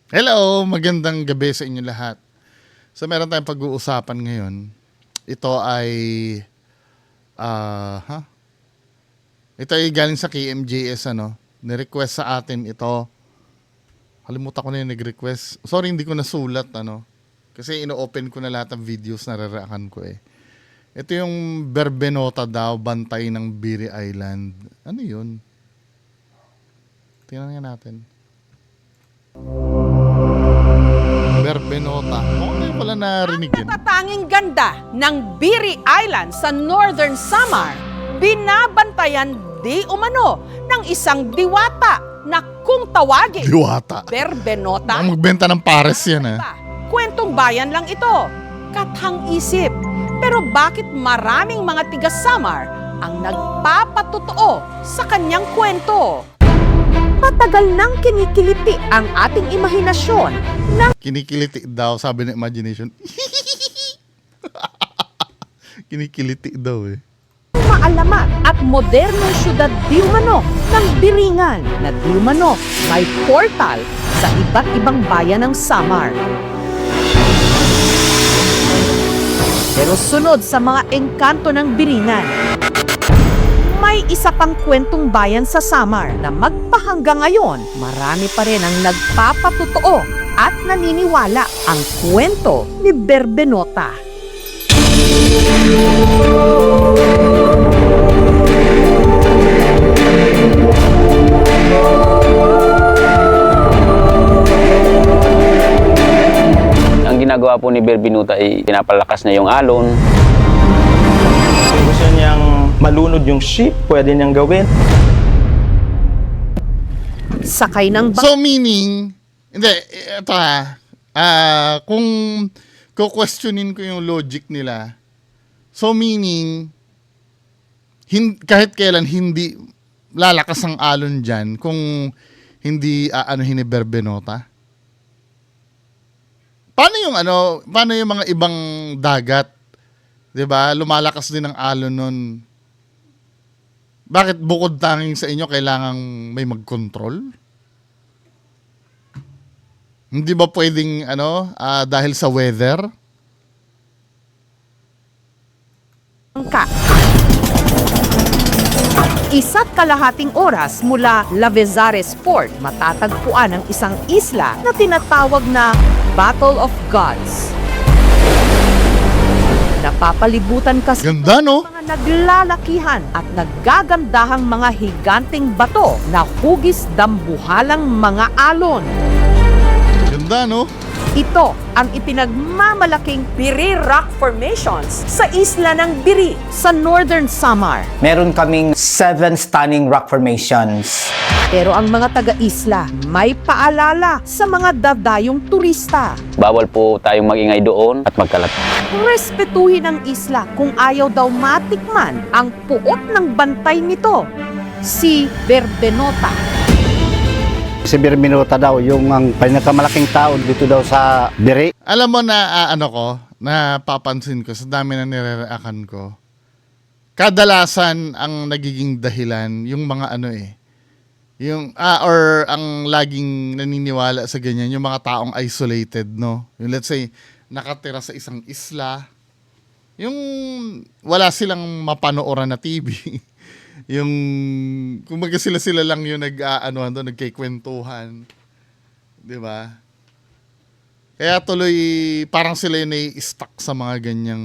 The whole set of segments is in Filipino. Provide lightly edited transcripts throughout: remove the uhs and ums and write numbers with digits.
Hello, magandang gabi sa inyo lahat. So meron tayong pag-uusapan ngayon. Ito ay Ito ay galing sa KMJS Ni-request sa atin ito. Kalimutan ko na yung nag-request. Sorry, hindi ko nasulat Kasi ino-open ko na lahat ng videos na rarakan ko eh. Ito yung Berbenota daw, bantay ng Biri Island. Ano yun? Tingnan nga natin. Berbenota. Okay, wala narinig yun. Ang natatanging ganda ng Biri Island sa Northern Samar, binabantayan di umano ng isang diwata na kung tawagin Diwata. Berbenota. Ang magbenta ng pares yan Kwentong bayan lang ito. Kathang isip. Pero bakit maraming mga tiga Samar ang nagpapatotoo sa kanyang kwento? Matagal nang kinikiliti ang ating imahinasyon ng Kinikiliti daw, sabi ng imagination. Kinikiliti daw eh. maalamat at modernong syudad di umano ng Biringan na di umano may portal sa iba't ibang bayan ng Samar. Pero sunod sa mga engkanto ng Biringan, may isa pang kwentong bayan sa Samar na magpahanggang ngayon, marami pa rin ang nagpapatotoo at naniniwala ang kwento ni Berbenota. Ang ginagawa po ni Berbenota ay pinapalakas niya yung alon. Kung gusto niyang malunod yung ship, pwede niyang gawin. Sakay ng So meaning, hindi, ito kung questionin ko yung logic nila, so meaning, kahit kailan hindi lalakas ang alon dyan kung hindi ni Berbenota? Paano yung mga ibang dagat? 'Di ba? Lumalakas din ang alon nun. Bakit bukod tanging sa inyo kailangang may mag-control? Hindi ba pwedeng dahil sa weather? Isa't kalahating oras mula Lavezares Port, matatagpuan ang isang isla na tinatawag na Battle of Gods. Napapalibutan kasi Ganda, no? mga naglalakihan at naggagandahang mga higanteng bato na hugis dambuhalang mga alon. Ganda, no? Ito ang ipinagmamalaking Biri Rock Formations sa isla ng Biri sa Northern Samar. Meron kaming 7 stunning rock formations. Pero ang mga taga-isla may paalala sa mga dadayong turista. Bawal po tayong magingay doon at magkalat. Respetuhin ang isla kung ayaw daw matikman ang puot ng bantay nito, si Berbenota. Si Berbenota daw, yung ang pinakamalaking tao dito daw sa Biri. Alam mo na napapansin ko sa dami na nire-reaction ko. Kadalasan ang nagiging dahilan yung mga yung or ang laging naniniwala sa ganyan yung mga taong isolated, no? Yung let's say nakatira sa isang isla, yung wala silang mapanooran na TV. Yung kumbaga sila lang yung nagkikwentuhan, 'di ba? Kaya tuloy parang sila yung nai-stuck sa mga ganyang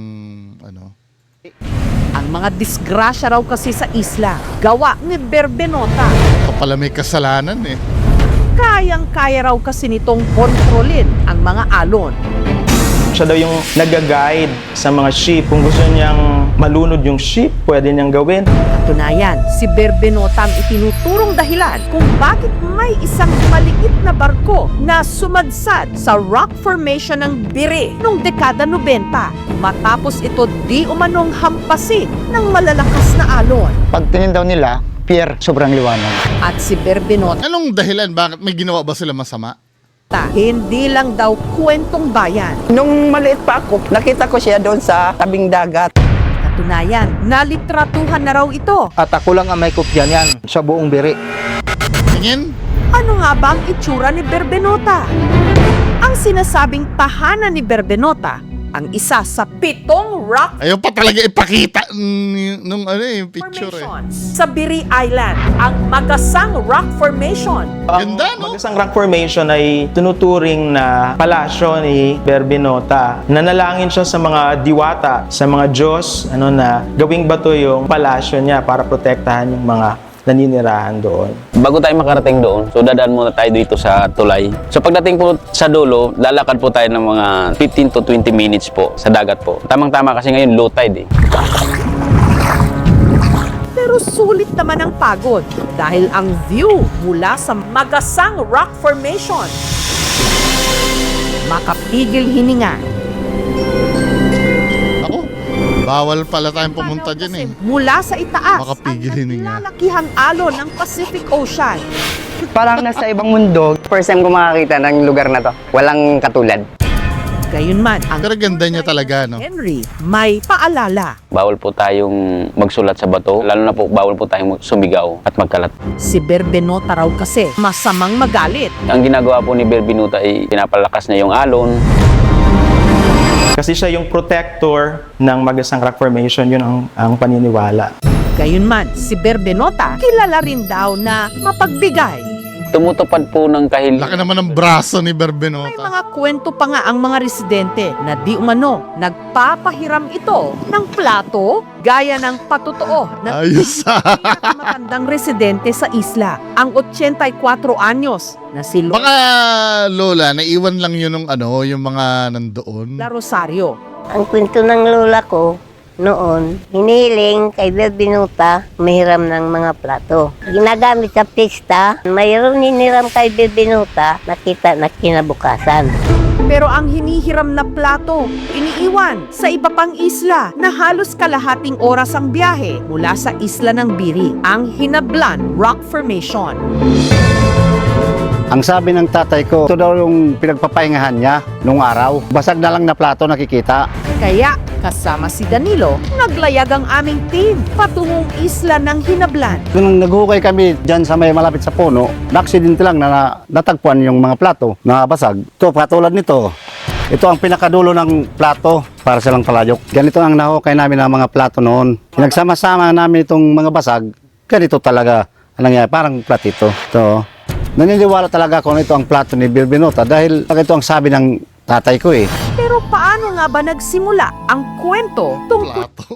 Ang mga disgrasya raw kasi sa isla, gawa ni Berbenota. Ito pala may kasalanan eh. Kayang-kaya raw kasi nitong kontrolin ang mga alon. Siya daw yung nag-guide sa mga ship. Kung gusto niyang malunod yung ship, pwede niyang gawin. Katunayan, si Berbenota ang itinuturong dahilan kung bakit may isang maliit na barko na sumadsad sa rock formation ng Biri noong dekada 90 matapos ito di umanong hampasin ng malalakas na alon. Pagtingin daw nila, pier, sobrang liwanag. At si Berbenota, Anong dahilan? Bakit may ginawa ba sila masama? hindi lang daw kwentong bayan. Nung maliit pa ako, nakita ko siya doon sa tabing dagat. Katunayan, nalitratuhan na raw ito. At ako lang ang may kopya niyan sa buong Biri. Tingin? Ano nga ba ang itsura ni Berbenota? Ang sinasabing tahanan ni Berbenota, ang isa sa 7 rock Ayaw pa talaga ipakita nung picture formations sa Biri Island, ang Magasang Rock Formation. Ang Ganda, no? Magasang Rock Formation ay tunuturing na palasyo ni Berbenota. Nanalangin siya sa mga diwata, sa mga Diyos, na gawing bato yung palasyo niya para protektahan yung mga naninirahan doon. Bago tayo makarating doon, so dadaan muna tayo dito sa tulay. So pagdating po sa dulo, lalakad po tayo ng mga 15 to 20 minutes po sa dagat po. Tamang-tama kasi ngayon low tide eh. Pero sulit naman ang pagod dahil ang view mula sa Magasang Rock Formation, makapigil hininga. Ako, bawal pala tayong pumunta dyan eh. Mula sa itaas, Makapigil ang hininga. naglalakihang alon ng Pacific Ocean. Parang nasa ibang mundo. First time ko makakita ng lugar na to. Walang katulad. Gayunman, ang Pero ganda niya talaga, no? Henry may paalala. Bawal po tayong magsulat sa bato, lalo na po bawal po tayong sumigaw at magkalat. Si Berbenota raw kasi masamang magalit. Ang ginagawa po ni Berbinuta ay pinapalakas niya yung alon. Kasi siya yung protector ng Magasang Rock Formation, yun ang paniniwala. Gayunman, si Berbenota kilala rin daw na mapagbigay. Tumutupad po ng kahil Laki naman ng braso ni May Berbenota. mga kwento pa nga ang mga residente na di umano nagpapahiram ito ng plato gaya ng patotoo na Ayos matandang residente sa isla, ang 84 anyos na si Lola Baka, Lola, naiwan lang yun ng yung mga nandoon. Rosario. Ang kwento ng lola ko noon, hiniling kay Berbinuta mahiram ng mga plato. Ginagamit sa pista, mayroon hiniram kay Berbinuta, nakita na kinabukasan. Pero ang hinihiram na plato, iniiwan sa iba pang isla na halos kalahating oras ang biyahe mula sa isla ng Biri, ang Hinablan Rock Formation. Ang sabi ng tatay ko, ito daw yung pinagpapahingahan niya nung araw. Basag na lang na plato nakikita. Kaya kasama si Danilo, naglayag ang aming team patungong isla ng Hinablan. Nung naghukay kami dyan sa may malapit sa puno, na-aksidente lang na natagpuan yung mga plato na basag. Ito, katulad nito. Ito ang pinakadulo ng plato para silang palayok. Ganito ang nahukay namin ng mga plato noon. Pinagsama-sama namin itong mga basag, ganito talaga ang nangyayari. Parang platito. Ito. Naniniwala talaga kung ito ang plato ni Berbenota dahil ito ang sabi ng tatay ko eh. Pero paano nga ba nagsimula ang kwento tungkol Plato.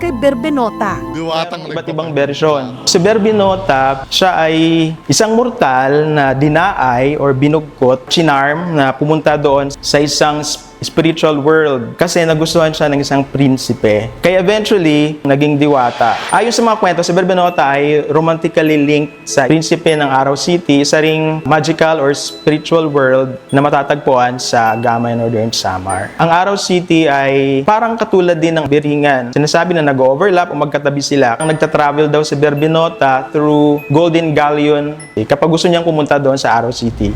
kay Berbenota? Diwatang Iba't ibang version. Si Berbenota, siya ay isang mortal na dinaay or binugkot, chinarm na pumunta doon sa isang spiritual world kasi nagustuhan siya ng isang prinsipe. Kaya eventually, naging diwata. Ayon sa mga kwento, si Berbenota ay romantically linked sa prinsipe ng Araw City, isa ring magical or spiritual world na matatagpuan sa Gamay Northern Samar. Ang Araw City ay parang katulad din ng Biringan. Sinasabi na nag-overlap o magkatabi sila. Ang nagta-travel daw si Berbenota through Golden Galleon kapag gusto niyang pumunta doon sa Araw City.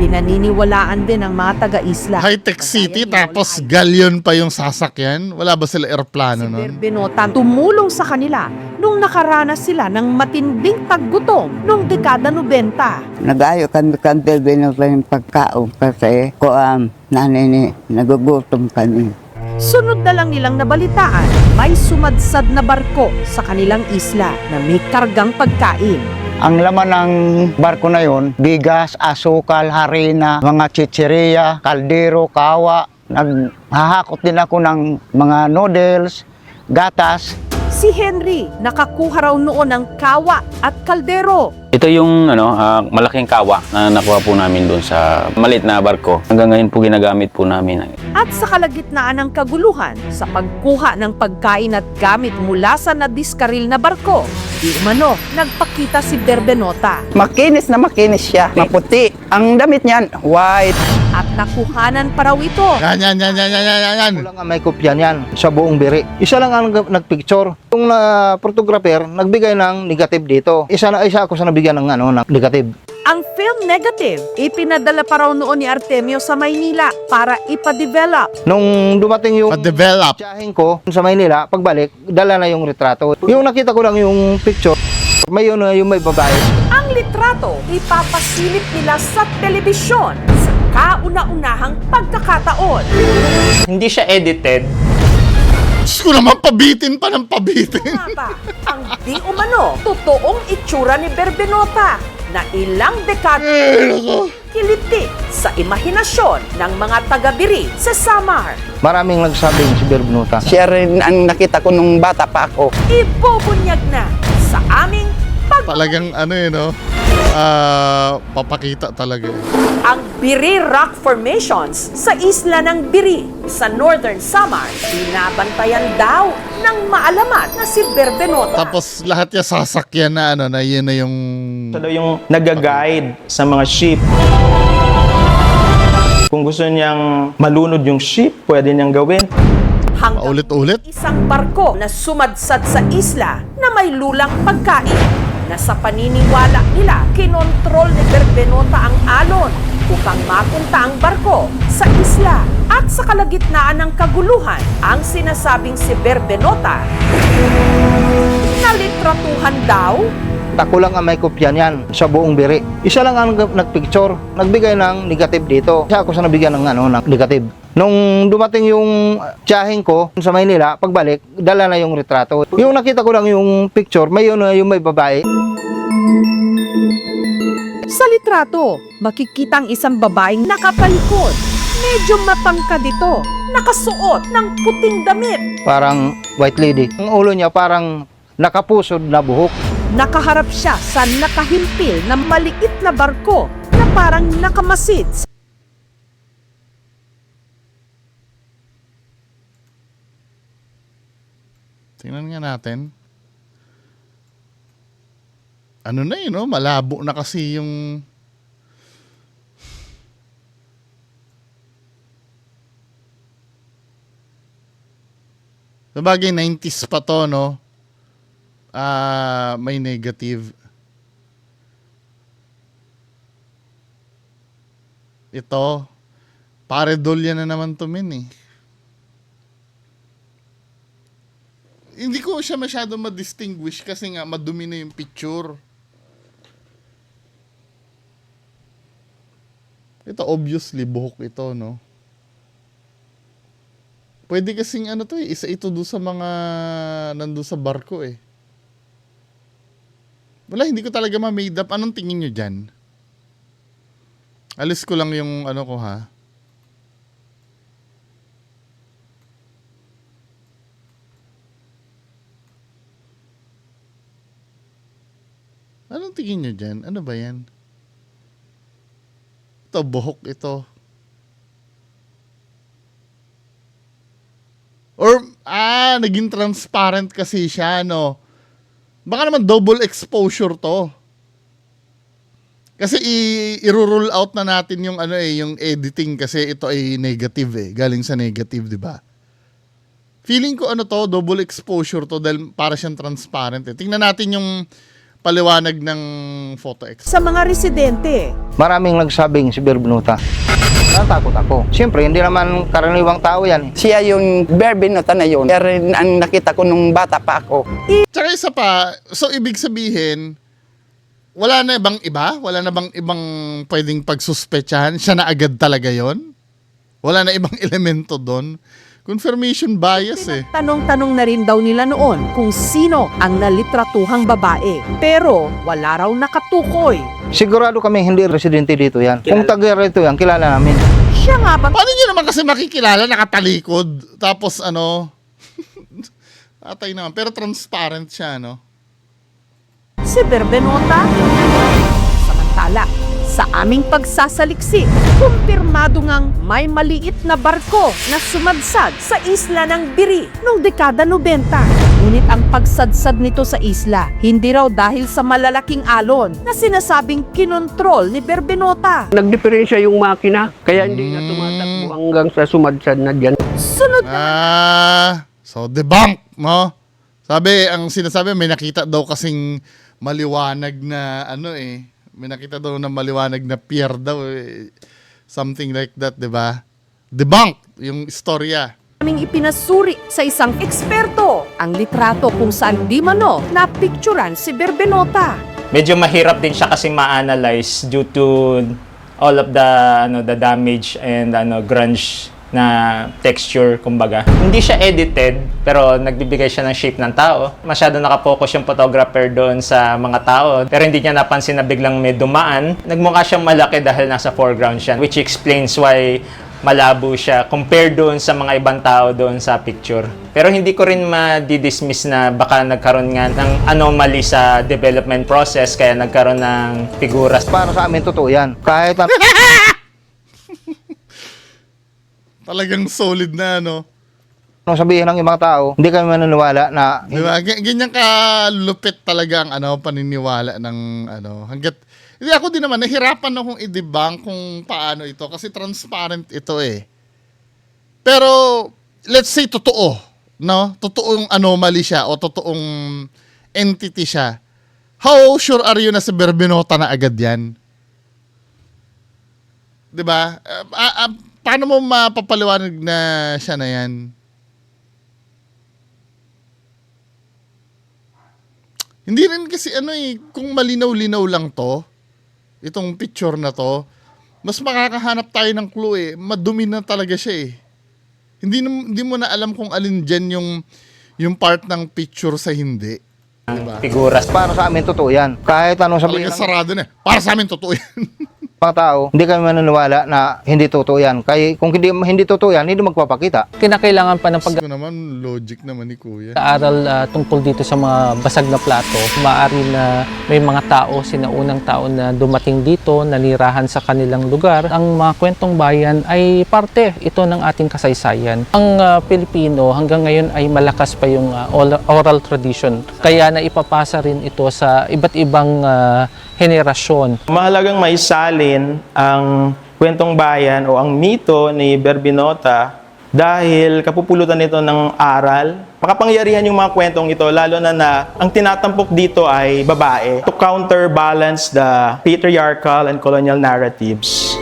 Pinaniniwalaan din ng mga taga-isla. High-tech city, tapos galyon pa yung sasakyan. Wala ba sila aeroplano Si nun? Berbenota tumulong sa kanila nung nakaranas sila ng matinding paggutom noong dekada 90. Nag-ayo kami kang Berbinuta yung pagkaon kasi nanay ni nagugutom kami. Sunod na lang nilang nabalitaan, may sumadsad na barko sa kanilang isla na may kargang pagkain. Ang laman ng barko na yon, bigas, asukal, harina, mga chichirya, kaldero, kawa. Naghahakot din ako ng mga noodles, gatas. Si Henry, nakakuha raw noon ng kawa at kaldero. Ito yung malaking kawa na nakuha po namin doon sa maliit na barko. Hanggang ngayon po ginagamit po namin. At sa kalagitnaan ng kaguluhan sa pagkuha ng pagkain at gamit mula sa nadiskaril na barko, di umano, nagpakita si Berbenota Makinis na makinis siya. Maputi. Ang damit niyan, white. at nakuhanan pa raw ito. Yan. Wala nga may kopya niyan sa buong Biri. Isa lang ang nagpicture. Yung photographer nagbigay ng negative dito. Isa ako sa nabigyan ng ng negative. Ang film negative, ipinadala pa raw noon ni Artemio sa Maynila para ipa-develop. Nung dumating yung Pa-develop. tiyahin ko sa Maynila, pagbalik, dala na yung retrato. Yung nakita ko lang yung picture, May yun yung may babae. Ang litrato ipapasilip nila sa telebisyon sa kauna-unahang pagkakataon. Hindi siya edited. Diyos ko naman, pabitin pa ng pabitin. Nga ba ang di umano totoong itsura ni Berbenota na ilang dekada kiliti sa imahinasyon ng mga taga-Biri sa Samar? Maraming nagsabing si Berbinuta. Siya rin ang nakita ko nung bata pa ako. Ibubunyag na sa aming Talagang ano no? Papakita talaga. ang Biri Rock Formations sa isla ng Biri sa Northern Samar. Binabantayan daw ng maalamat na si Berbenota. Tapos lahat yung sasakyan na ano, na yun na yung... Siya daw yung nag-guide sa mga ship. Kung gusto niyang malunod yung ship, pwede niyang gawin. Hanggang Paulit-ulit. isang barko na sumadsad sa isla na may lulang pagkain na sa paniniwala nila kinontrol ni Berbenota ang alon upang mapunta ang barko sa isla. At sa kalagitnaan ng kaguluhan, ang sinasabing si Berbenota nalitratuhan daw Ako lang ang may kopya niyan sa buong Biri. Isa lang ang nagpicture, nagbigay ng negative dito. Isa ako sa nabigyan ng ng negative. Nung dumating yung tiyahing ko sa Maynila, pagbalik, dala na yung retrato. Yung nakita ko lang yung picture, may yun yung may babae. sa litrato. Makikita ang isang babaeng nakapalikod. Medyo matangkad ito. Nakasuot ng puting damit. Parang white lady. Ang ulo niya parang nakapusod na buhok. Nakaharap siya sa nakahimpil na maliit na barko na parang nakamasid. Tingnan nga natin. Ano na yun, no? Malabo na kasi yung... Sabagay, 90s pa to, no? May negative. Ito, paredolya na naman to, min, eh. Hindi ko siya masyado ma-distinguish kasi nga madumi na yung picture. Ito, obviously, buhok ito, no? Pwede kasing ano to eh, isa ito doon sa mga nandun sa barko eh. Wala, hindi ko talaga ma-made up. Anong tingin nyo dyan? Alis ko lang yung ano ko ha. Anong tingin nyo dyan? Ano ba yan? Ito, buhok ito. Or, naging transparent kasi siya, no? Baka naman double exposure to. Kasi i-roll out na natin yung ano eh, yung editing kasi ito ay negative eh. Galing sa negative, di ba? Feeling ko ano to, double exposure to dahil para siyang transparent eh. Tingnan natin yung paliwanag ng photo X. Sa mga residente, Maraming nagsabing si Berbinuta. Natakot ako. Siyempre, hindi naman karaniwang tao yan. Siya yung Berbinuta na yun. Siya rin ang nakita ko nung bata pa ako. Tsaka isa pa, so ibig sabihin, wala na bang iba? Wala na bang ibang pwedeng pagsuspetsahan? Siya na agad talaga yon? Wala na ibang elemento doon? Confirmation bias eh. tanong-tanong na rin daw nila noon kung sino ang nalitratuhang babae. Pero wala raw nakatukoy. Sigurado kami hindi residente dito yan. Kung taga rito yan, kilala namin. Siya nga ba Paano nyo naman kasi makikilala nakatalikod? Tapos ano? Atay naman. Pero transparent siya, no? si Berbenota? Samantala, sa aming pagsasaliksik, kumpirmado ngang may maliit na barko na sumadsad sa isla ng Biri noong dekada 90. Ngunit ang pagsadsad nito sa isla, hindi raw dahil sa malalaking alon na sinasabing kinontrol ni Berbenota. Nagdiferensya yung makina, kaya hindi na tumatakbo hanggang sa sumadsad na dyan. Sunod na So debunk, no? Sabi, ang sinasabi, may nakita daw kasing maliwanag na ano eh. May nakita daw na maliwanag na pier daw eh. Something like that, di ba? Debunk yung istorya. naming ipinasuri sa isang eksperto ang litrato kung saan di mano napicturan si Berbenota. Medyo mahirap din siya kasi ma-analyze due to all of the the damage and grunge na texture, kumbaga. Hindi siya edited, pero nagbibigay siya ng shape ng tao. Masyado nakafocus yung photographer doon sa mga tao, pero hindi niya napansin na biglang may dumaan. Nagmukha siyang malaki dahil nasa foreground siya, which explains why malabo siya compared doon sa mga ibang tao doon sa picture. Pero hindi ko rin ma-dismiss na baka nagkaroon nga ng anomaly sa development process, kaya nagkaroon ng figuras. Para sa amin, totoo yan. Kahit Talagang solid na, no? anong sabihin ng ibang tao, hindi kami maniniwala na Di ba? Ganyan kalupit talaga ang paniniwala ng hanggat hindi ako din naman nahirapan akong i-debunk kung paano ito kasi transparent ito eh. Pero let's say totoo, no? Totoong anomaly siya o totoong entity siya. How sure are you na si Berbenota na agad 'yan? 'Di ba? Paano mo mapapaliwanag na siya na 'yan? Hindi rin kasi kung malinaw-linaw lang to, itong picture na to, mas makakahanap tayo ng clue eh. Madumi na talaga siya eh. Hindi mo na alam kung alin dyan yung part ng picture sa hindi. Diba? Figuras. para sa amin, totoo yan. Kahit anong sabihin Talaga ng sarado na eh. Para sa amin, totoo yan. mga tao, hindi kami maniniwala na hindi totoo yan. Kaya kung hindi totoo yan, hindi magpapakita. Kinakailangan pa ng Gusto naman, logic naman ni Kuya. pag-aaral tungkol dito sa mga basag na plato. Maaari na may mga tao, sinaunang tao na dumating dito, nanirahan sa kanilang lugar. Ang mga kwentong bayan ay parte ito ng ating kasaysayan. Ang Pilipino hanggang ngayon ay malakas pa yung oral tradition. Kaya naipapasa rin ito sa iba't ibang henerasyon. Mahalagang maisalin ang kwentong bayan o ang mito ni Berbenota dahil kapupulutan nito ng aral. Makapangyarihan yung mga kwentong ito, lalo na ang tinatampok dito ay babae to counterbalance the patriarchal and colonial narratives.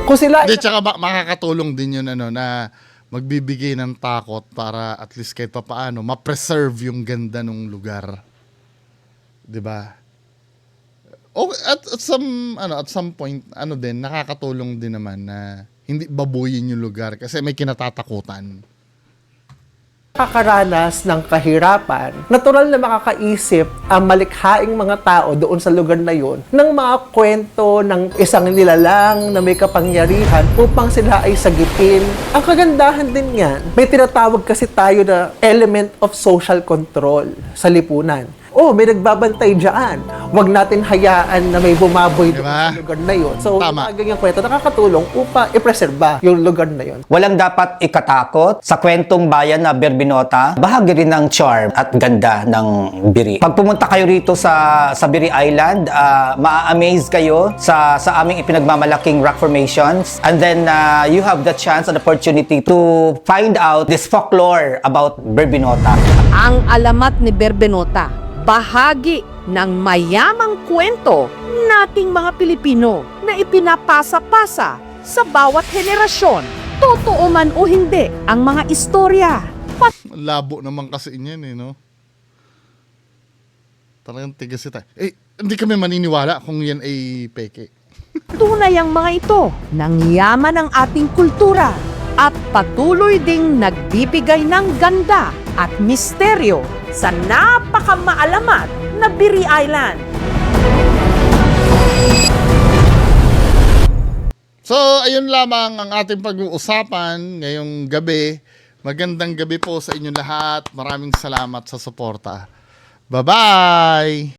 Kung sila Hindi, tsaka makakatulong din yun na magbibigay ng takot para at least kahit papaano ma-preserve yung ganda ng lugar. 'Di ba? O at some point din nakakatulong din naman na hindi babuyin yung lugar kasi may kinatatakutan. Kakaranas ng kahirapan, natural na makakaisip ang malikhaing mga tao doon sa lugar na yon ng mga kwento ng isang nilalang na may kapangyarihan upang sila ay sagipin. Ang kagandahan din yan, may tinatawag kasi tayo na element of social control sa lipunan. May nagbabantay dyan. Huwag natin hayaan na may bumaboy doon Diba? sa lugar na yon. So, Tama. yung mga ganyang kwento nakakatulong upang i-preserba yung lugar na yon. Walang dapat ikatakot sa kwentong bayan na Berbenota. Bahagi rin ng charm at ganda ng Biri. Pag pumunta kayo rito sa Biri Island, maa-amaze kayo sa aming ipinagmamalaking rock formations. And then you have the chance and opportunity to find out this folklore about Berbenota. Ang alamat ni Berbenota, bahagi ng mayamang kwento nating mga Pilipino na ipinapasa-pasa sa bawat henerasyon. Totoo man o hindi ang mga istorya. Labo naman kasi inyan no? Talagang tigas ito. Hindi kami maniniwala kung yan ay peke. Tunay ang mga ito ng yaman ng ating kultura at patuloy ding nagbibigay ng ganda at misteryo sa napakamaalamat na Biri Island. So, ayun lamang ang ating pag-uusapan ngayong gabi. Magandang gabi po sa inyong lahat. Maraming salamat sa suporta. Bye-bye!